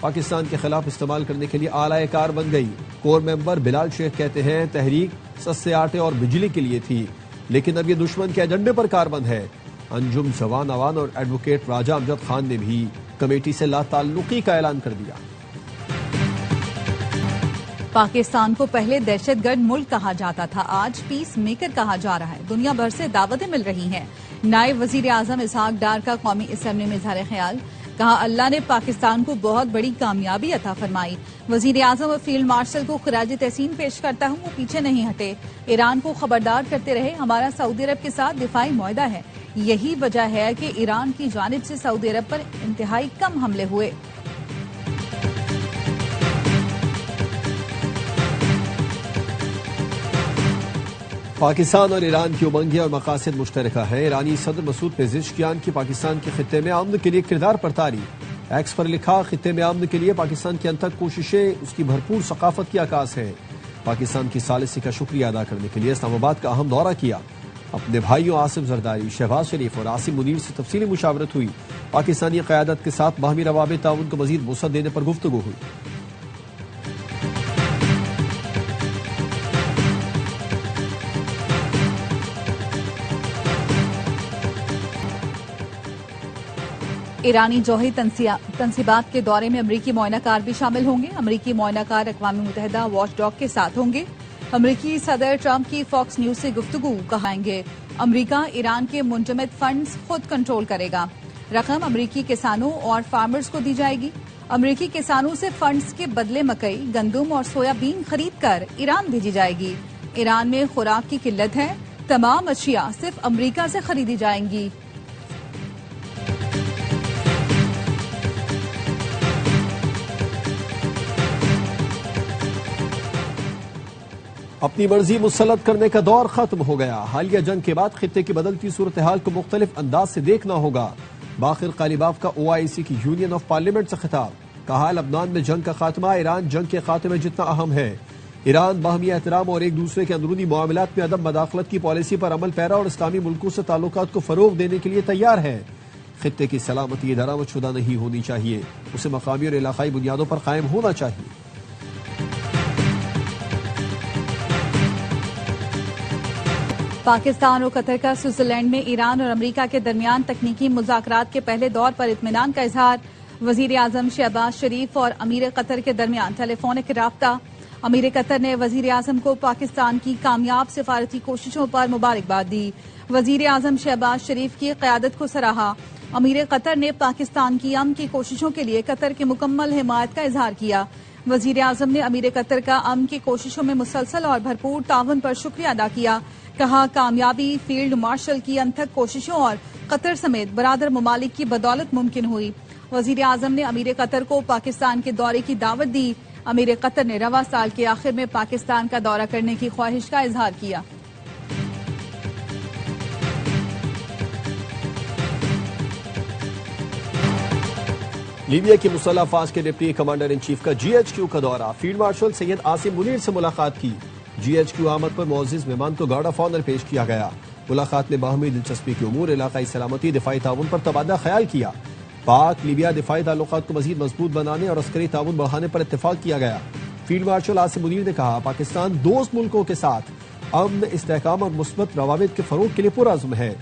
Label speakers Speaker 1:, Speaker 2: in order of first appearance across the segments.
Speaker 1: پاکستان کے خلاف استعمال کرنے کے لیے اعلی کار بن گئی۔ کور ممبر بلال شیخ کہتے ہیں تحریک سستے آٹے اور بجلی کے لیے تھی، لیکن اب یہ دشمن کے ایجنڈے پر کاربند ہے۔ انجم جوان اوان اور ایڈوکیٹ راجہ امجد خان نے بھی کمیٹی سے لا تعلقی کا اعلان کر دیا۔
Speaker 2: پاکستان کو پہلے دہشت گرد ملک کہا جاتا تھا، آج پیس میکر کہا جا رہا ہے۔ دنیا بھر سے دعوتیں مل رہی ہیں۔ نائب وزیر اعظم اسحاق ڈار کا قومی اسمبلی میں اظہار خیال، کہا اللہ نے پاکستان کو بہت بڑی کامیابی عطا فرمائی۔ وزیر اعظم اور فیلڈ مارشل کو خراج تحسین پیش کرتا ہوں، وہ پیچھے نہیں ہٹے، ایران کو خبردار کرتے رہے ہمارا سعودی عرب کے ساتھ دفاعی معاہدہ ہے، یہی وجہ ہے کہ ایران کی جانب سے سعودی عرب پر انتہائی کم حملے ہوئے۔
Speaker 1: پاکستان اور ایران کی امنگیں اور مقاصد مشترکہ ہیں۔ ایرانی صدر مسعود پزشکیان کی پاکستان کے خطے میں امن کے لیے کردار پر تعریف۔ ایکس پر لکھا، خطے میں امن کے لیے پاکستان کی انتھک کوششیں اس کی بھرپور ثقافت کی عکاس ہیں۔ پاکستان کی ثالثی کا شکریہ ادا کرنے کے لیے اسلام آباد کا اہم دورہ کیا۔ اپنے بھائیوں عاصم زرداری، شہباز شریف اور عاصم منیر سے تفصیلی مشاورت ہوئی۔ پاکستانی قیادت کے ساتھ باہمی روابط تعاون کو مزید وسعت دینے پر گفتگو ہوئی۔
Speaker 2: ایرانی جوہری تنصیبات کے دورے میں امریکی معائنہ کار بھی شامل ہوں گے۔ امریکی معائنہ کار اقوام متحدہ واچ ڈاگ کے ساتھ ہوں گے۔ امریکی صدر ٹرمپ کی فاکس نیوز سے گفتگو، کہیں گے امریکہ ایران کے منجمد فنڈز خود کنٹرول کرے گا، رقم امریکی کسانوں اور فارمرز کو دی جائے گی۔ امریکی کسانوں سے فنڈز کے بدلے مکئی، گندم اور سویا بین خرید کر ایران بھیجی جائے گی۔ ایران میں خوراک کی قلت ہے، تمام اشیاء صرف امریکہ سے خریدی جائیں گی۔
Speaker 1: اپنی مرضی مسلط کرنے کا دور ختم ہو گیا۔ حالیہ جنگ کے بعد خطے کی بدلتی صورتحال کو مختلف انداز سے دیکھنا ہوگا۔ باقر قالیباف کا OIC کی یونین آف پارلیمنٹ سے خطاب، کہا لبنان میں جنگ کا خاتمہ ایران جنگ کے خاتمے جتنا اہم ہے۔ ایران باہمی احترام اور ایک دوسرے کے اندرونی معاملات میں عدم مداخلت کی پالیسی پر عمل پیرا اور اسلامی ملکوں سے تعلقات کو فروغ دینے کے لیے تیار ہے۔ خطے کی سلامتی درآمد شدہ نہیں ہونی چاہیے، اسے مقامی اور علاقائی بنیادوں پر قائم ہونا چاہیے۔
Speaker 2: پاکستان اور قطر کا سوئٹزرلینڈ میں ایران اور امریکہ کے درمیان تکنیکی مذاکرات کے پہلے دور پر اطمینان کا اظہار۔ وزیر اعظم شہباز شریف اور امیر قطر کے درمیان ٹیلی فونک رابطہ۔ امیر قطر نے وزیر اعظم کو پاکستان کی کامیاب سفارتی کوششوں پر مبارکباد دی۔ وزیر اعظم شہباز شریف کی قیادت کو سراہا۔ امیر قطر نے پاکستان کی امن کی کوششوں کے لیے قطر کی مکمل حمایت کا اظہار کیا۔ وزیر اعظم نے امیر قطر کا امن کی کوششوں میں مسلسل اور بھرپور تعاون پر شکریہ ادا کیا، کہا کامیابی فیلڈ مارشل کی انتھک کوششوں اور قطر سمیت برادر ممالک کی بدولت ممکن ہوئی۔ وزیر اعظم نے امیر قطر کو پاکستان کے دورے کی دعوت دی۔ امیر قطر نے رواں سال کے آخر میں پاکستان کا دورہ کرنے کی خواہش کا اظہار کیا۔
Speaker 1: لیبیا کی مسلح افواج کے ڈپٹی کمانڈر ان چیف کا GHQ کا دورہ، فیلڈ مارشل سید عاصم منیر سے ملاقات کی۔ GHQ آمد پر معزز مہمان کو گارڈ آف آنر پیش کیا گیا۔ ملاقات میں باہمی دلچسپی کے امور، علاقائی سلامتی، دفاعی تعاون پر تبادلہ خیال کیا۔ پاک لیبیا دفاعی تعلقات کو مزید مضبوط بنانے اور عسکری تعاون بڑھانے پر اتفاق کیا گیا۔ فیلڈ مارشل عاصم منیر نے کہا پاکستان دوست ملکوں کے ساتھ امن، استحکام اور مثبت روابط کے فروغ کے لیے پرعزم ہے۔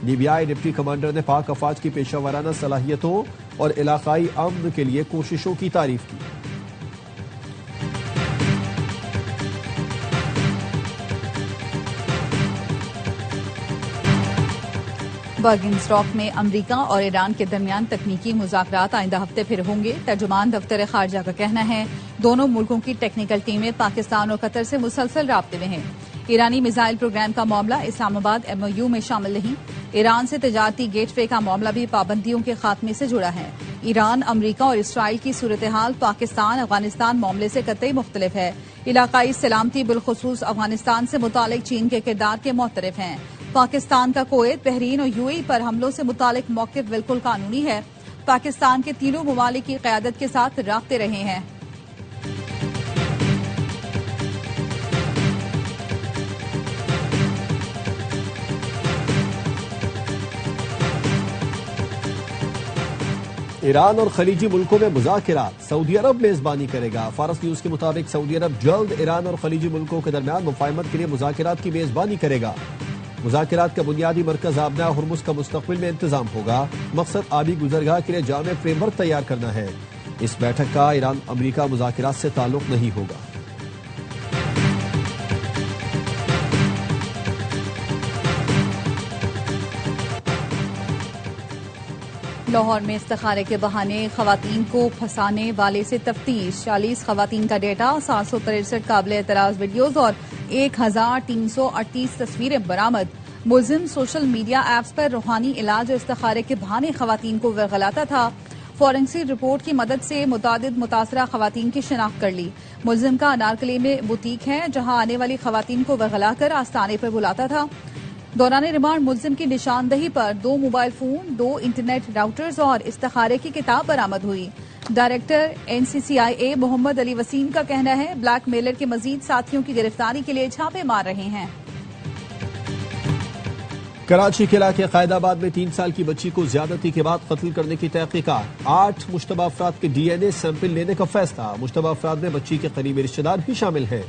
Speaker 1: لیبیائی ڈپٹی کمانڈر نے پاک افواج کی پیشہ ورانہ صلاحیتوں اور علاقائی امن کے لیے کوششوں کی تعریف کی۔
Speaker 2: برگنسٹاک میں امریکہ اور ایران کے درمیان تکنیکی مذاکرات آئندہ ہفتے پھر ہوں گے۔ ترجمان دفتر خارجہ کا کہنا ہے دونوں ملکوں کی ٹیکنیکل ٹیمیں پاکستان اور قطر سے مسلسل رابطے میں ہیں۔ ایرانی میزائل پروگرام کا معاملہ اسلام آباد MOU میں شامل نہیں۔ ایران سے تجارتی گیٹ وے کا معاملہ بھی پابندیوں کے خاتمے سے جڑا ہے۔ ایران، امریکہ اور اسرائیل کی صورتحال پاکستان افغانستان معاملے سے قطعی مختلف ہے۔ علاقائی سلامتی بالخصوص افغانستان سے متعلق چین کے کردار کے معترف ہیں۔ پاکستان کا کویت، بحرین اور UAE پر حملوں سے متعلق موقف بالکل قانونی ہے۔ پاکستان کے تینوں ممالک کی قیادت کے ساتھ رابطے رہے ہیں۔
Speaker 1: ایران اور خلیجی ملکوں میں مذاکرات، سعودی عرب میزبانی کرے گا۔ فارس نیوز کے مطابق سعودی عرب جلد ایران اور خلیجی ملکوں کے درمیان مفاہمت کے لیے مذاکرات کی میزبانی کرے گا۔ مذاکرات کا بنیادی مرکز آبناء ہرمز کا مستقبل میں انتظام ہوگا۔ مقصد آبی گزرگاہ کے لیے جامع فریم ورک تیار کرنا ہے۔ اس بیٹھک کا ایران امریکہ مذاکرات سے تعلق نہیں ہوگا۔
Speaker 2: لاہور میں استخارے کے بہانے خواتین کو پھنسانے والے سے تفتیش، 40 خواتین کا ڈیٹا، 763 قابل اعتراض ویڈیوز اور 1338 تصویریں برآمد۔ ملزم سوشل میڈیا ایپس پر روحانی علاج اور استخارے کے بہانے خواتین کو ورغلاتا تھا۔ فورینسک رپورٹ کی مدد سے متعدد متاثرہ خواتین کی شناخت کر لی۔ ملزم کا انارکلی میں بوتیک ہے جہاں آنے والی خواتین کو ورغلا کر آستانے پر بلاتا تھا۔ دوران ریمانڈ ملزم کی نشاندہی پر 2 موبائل فون، 2 انٹرنیٹ راؤٹرز اور استخارے کی کتاب برآمد ہوئی۔ ڈائریکٹر NCCIA محمد علی وسیم کا کہنا ہے بلیک میلر کے مزید ساتھیوں کی گرفتاری کے لیے چھاپے مار رہے ہیں۔
Speaker 1: کراچی کے علاقے قائد آباد میں 3 سال کی بچی کو زیادتی کے بعد قتل کرنے کی تحقیقات، 8 مشتبہ افراد کے DNA سیمپل لینے کا فیصلہ۔ مشتبہ افراد میں بچی کے قریبی رشتہ دار بھی شامل ہیں۔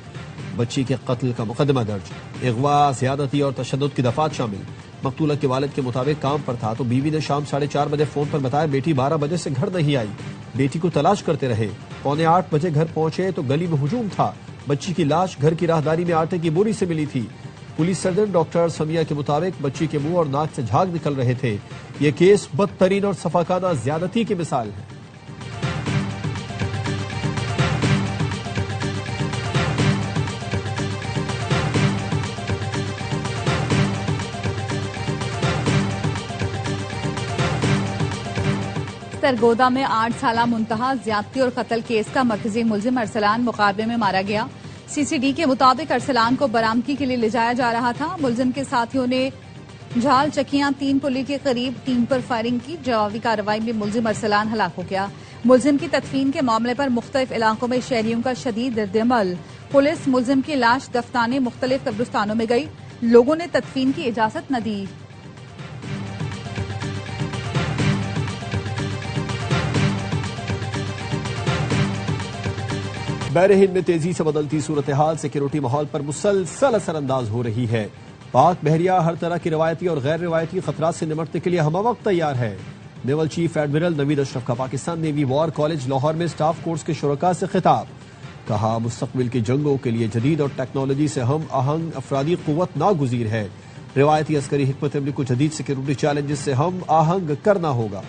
Speaker 1: بچی کے قتل کا مقدمہ درج، اغوا، زیادتی اور تشدد کی دفعات شامل۔ مقتولہ کے والد کے مطابق کام پر تھا تو بیوی نے شام 4:30 بجے فون پر بتایا بیٹی 12 بجے سے گھر نہیں آئی۔ بیٹی کو تلاش کرتے رہے، 7:45 بجے گھر پہنچے تو گلی میں ہجوم تھا۔ بچی کی لاش گھر کی راہداری میں آٹے کی بوری سے ملی تھی۔ پولیس سرجن ڈاکٹر سمیہ کے مطابق بچی کے منہ اور ناک سے جھاگ نکل رہے تھے۔ یہ کیس بدترین اور صفاقانہ زیادتی کی مثال ہے۔
Speaker 2: سرگودا میں 8 سالہ منتہا زیادتی اور قتل کیس کا مرکزی ملزم ارسلان مقابلے میں مارا گیا۔ CCD کے مطابق ارسلان کو برامدگی کے لیے لے جایا جا رہا تھا۔ ملزم کے ساتھیوں نے جھال چکیاں 3 پلی کے قریب ٹیم پر فائرنگ کی۔ جوابی کارروائی میں ملزم ارسلان ہلاک ہو گیا۔ ملزم کی تدفین کے معاملے پر مختلف علاقوں میں شہریوں کا شدید رد عمل۔ پولیس ملزم کی لاش دفنانے مختلف قبرستانوں میں گئی، لوگوں نے تدفین کی اجازت نہ دی۔
Speaker 1: بحر ہند میں تیزی سے بدلتی صورتحال سیکورٹی ماحول پر مسلسل اثر انداز ہو رہی ہے۔ پاک بحریہ ہر طرح کی روایتی اور غیر روایتی خطرات سے نمٹنے کے لیے ہمہ وقت تیار ہے۔ Naval chief admiral Naveed Ashraf کا Pakistan navy war college Lahore میں سٹاف کورس کے شرکاء سے خطاب، کہا مستقبل کی جنگوں کے لیے جدید اور ٹیکنالوجی سے ہم آہنگ افرادی قوت ناگزیر ہے۔ روایتی عسکری حکمت عملی کو جدید سیکورٹی چیلنجز سے ہم آہنگ کرنا ہوگا۔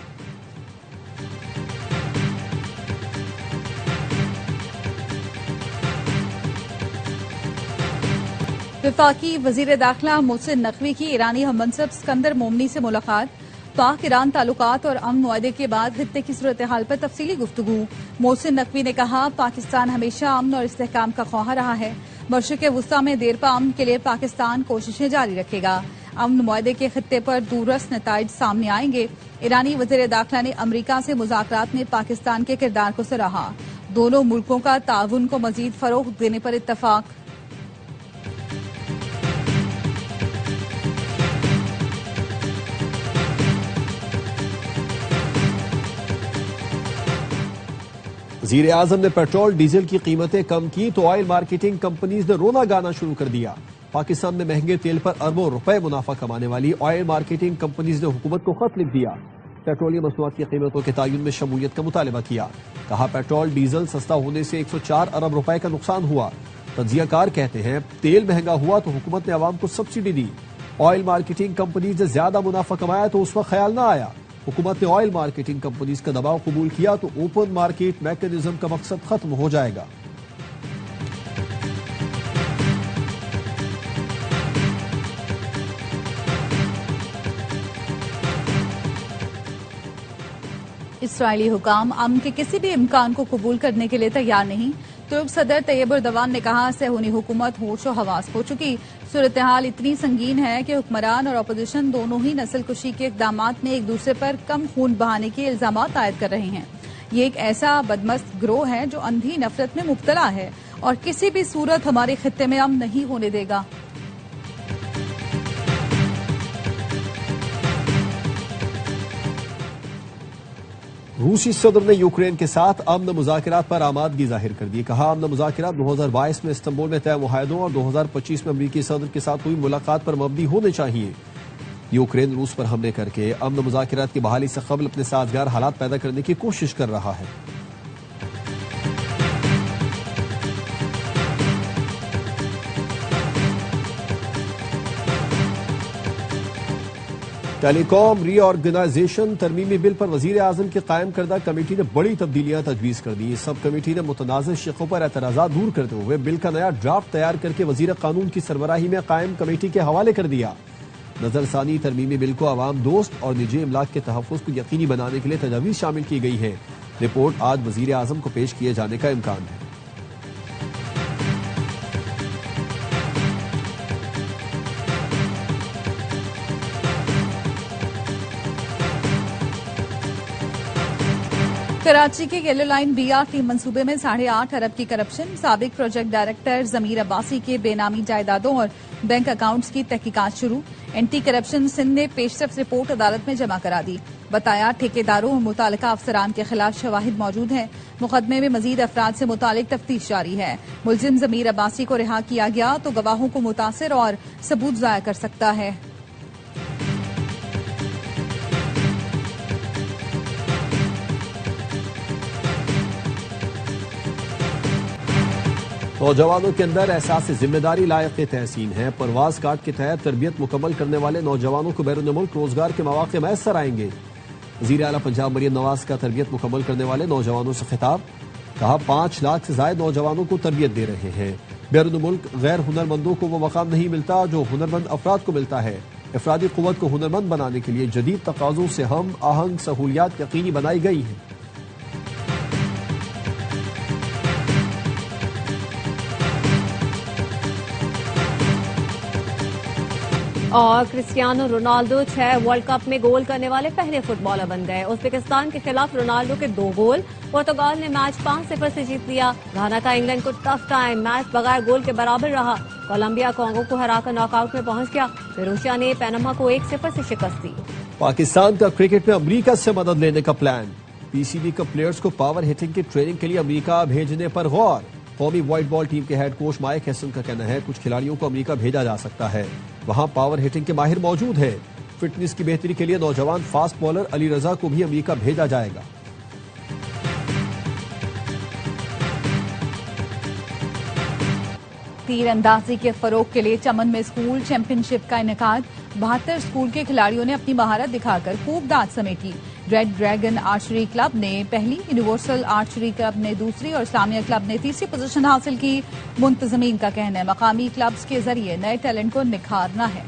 Speaker 2: وفاقی وزیر داخلہ محسن نقوی کی ایرانی ہم منصب اسکندر مومنی سے ملاقات، پاک ایران تعلقات اور امن معاہدے کے بعد خطے کی صورتحال پر تفصیلی گفتگو۔ محسن نقوی نے کہا پاکستان ہمیشہ امن اور استحکام کا خواہاں رہا ہے، مشرق وسطی میں دیرپا امن کے لیے پاکستان کوششیں جاری رکھے گا۔ امن معاہدے کے خطے پر دوررس نتائج سامنے آئیں گے۔ ایرانی وزیر داخلہ نے امریکہ سے مذاکرات میں پاکستان کے کردار کو سراہا، دونوں ملکوں کا تعاون کو مزید فروغ دینے پر اتفاق۔
Speaker 1: وزیر اعظم نے پیٹرول ڈیزل کی قیمتیں کم کی تو آئل مارکیٹنگ کمپنیز نے رونا گانا شروع کر دیا۔ پاکستان میں مہنگے تیل پر اربوں روپے منافع کمانے والی آئل مارکیٹنگ کمپنیز نے حکومت کو خط لکھ دیا، پیٹرولیم مصنوعات کی قیمتوں کے تعین میں شمولیت کا مطالبہ کیا۔ کہا پیٹرول ڈیزل سستا ہونے سے 104 ارب روپے کا نقصان ہوا۔ تجزیہ کار کہتے ہیں تیل مہنگا ہوا تو حکومت نے عوام کو سبسڈی دی، آئل مارکیٹنگ کمپنیز نے زیادہ منافع کمایا تو اس وقت خیال نہ آیا۔ حکومت نے آئل مارکیٹنگ کمپنیز کا دباؤ قبول کیا تو اوپن مارکیٹ میکانزم کا مقصد ختم ہو جائے گا۔
Speaker 2: اسرائیلی حکام امن کے کسی بھی امکان کو قبول کرنے کے لیے تیار نہیں۔ ترک صدر طیب اردوان نے کہا صہیونی حکومت ہوش و حواس کھو چکی، صورتحال اتنی سنگین ہے کہ حکمران اور اپوزیشن دونوں ہی نسل کشی کے اقدامات میں ایک دوسرے پر کم خون بہانے کے الزامات عائد کر رہے ہیں۔ یہ ایک ایسا بدمست گروہ ہے جو اندھی نفرت میں مبتلا ہے اور کسی بھی صورت ہمارے خطے میں امن نہیں ہونے دے گا۔
Speaker 1: روسی صدر نے یوکرین کے ساتھ امن مذاکرات پر آمادگی ظاہر کر دی. کہا امن مذاکرات 2022 میں استنبول میں طے معاہدوں اور 2025 میں امریکی صدر کے ساتھ ہوئی ملاقات پر مبنی ہونے چاہیے. یوکرین روس پر حملے کر کے امن مذاکرات کی بحالی سے قبل اپنے سازگار حالات پیدا کرنے کی کوشش کر رہا ہے. ٹیلی کام ری آرگنائزیشن ترمیمی بل پر وزیر اعظم کی قائم کردہ کمیٹی نے بڑی تبدیلیاں تجویز کر دی. سب کمیٹی نے متنازع شقوں پر اعتراضات دور کرتے ہوئے بل کا نیا ڈرافٹ تیار کر کے وزیر قانون کی سربراہی میں قائم کمیٹی کے حوالے کر دیا. نظر ثانی ترمیمی بل کو عوام دوست اور نجی املاک کے تحفظ کو یقینی بنانے کے لیے تجاویز شامل کی گئی ہے. رپورٹ آج وزیر اعظم کو پیش کیے جانے کا امکان ہے.
Speaker 2: کراچی کے yellow line B R T منصوبے میں 8.5 ارب کی کرپشن. سابق پروجیکٹ ڈائریکٹر ضمیر عباسی کے بے نامی جائیدادوں اور بینک اکاؤنٹس کی تحقیقات شروع. اینٹی کرپشن سندھ نے پیشرفت رپورٹ عدالت میں جمع کرا دی. بتایا ٹھیکیداروں اور متعلقہ افسران کے خلاف شواہد موجود ہیں. مقدمے میں مزید افراد سے متعلق تفتیش جاری ہے. ملزم ضمیر عباسی کو رہا کیا گیا تو گواہوں کو متاثر اور ثبوت ضائع کر سکتا ہے.
Speaker 1: نوجوانوں کے اندر احساس ذمہ داری لائق تحسین ہے. پرواز کارڈ کے تحت تربیت مکمل کرنے والے نوجوانوں کو بیرون ملک روزگار کے مواقع میسر آئیں گے. وزیر اعلیٰ پنجاب مریم نواز کا تربیت مکمل کرنے والے نوجوانوں سے خطاب. کہا 5 لاکھ سے زائد نوجوانوں کو تربیت دے رہے ہیں. بیرون ملک غیر ہنرمندوں کو وہ مقام نہیں ملتا جو ہنرمند افراد کو ملتا ہے. افرادی قوت کو ہنرمند بنانے کے لیے جدید تقاضوں سے ہم آہنگ سہولیات یقینی بنائی گئی ہیں.
Speaker 3: اور کرسٹیانو رونالڈو 6 ورلڈ کپ میں گول کرنے والے پہلے فٹ بالر بن گئے. ازبکستان کے خلاف رونالڈو کے 2 گول. پرتگال نے میچ 5-0 سے جیت لیا. گھانا کا انگلینڈ کو ٹف ٹائم. میچ بغیر گول کے برابر رہا. کولمبیا کانگو کو ہرا کر ناک آؤٹ میں پہنچ گیا. فیروشیا نے پیناما کو 1-0 سے شکست دی.
Speaker 1: پاکستان کا کرکٹ میں امریکہ سے مدد لینے کا پلان. پی سی بی کا پلیئرز کو پاور ہٹنگ کی ٹریننگ کے لیے امریکہ بھیجنے پر غور. قومی وائٹ بال ٹیم کے ہیڈ کوچ مائک ہیسن کا کہنا ہے کچھ کھلاڑیوں کو امریکہ بھیجا جا سکتا ہے. وہاں پاور ہٹنگ کے ماہر موجود ہے. فٹنس کی بہتری کے لیے نوجوان فاسٹ بالر علی رضا کو بھی امریکہ بھیجا جائے گا.
Speaker 2: تیر اندازی کے فروغ کے لیے چمن میں اسکول چیمپئن شپ کا انعقاد. 72 اسکول کے کھلاڑیوں نے اپنی مہارت دکھا کر خوب داد سمیٹی. ریڈ ڈریگن آرچری کلب نے پہلی، یونیورسل آرچری کلب نے دوسری اور اسلامیہ کلب نے تیسری پوزیشن حاصل کی. منتظمین کا کہنا ہے مقامی کلبز کے ذریعے نئے ٹیلنٹ کو نکھارنا ہے.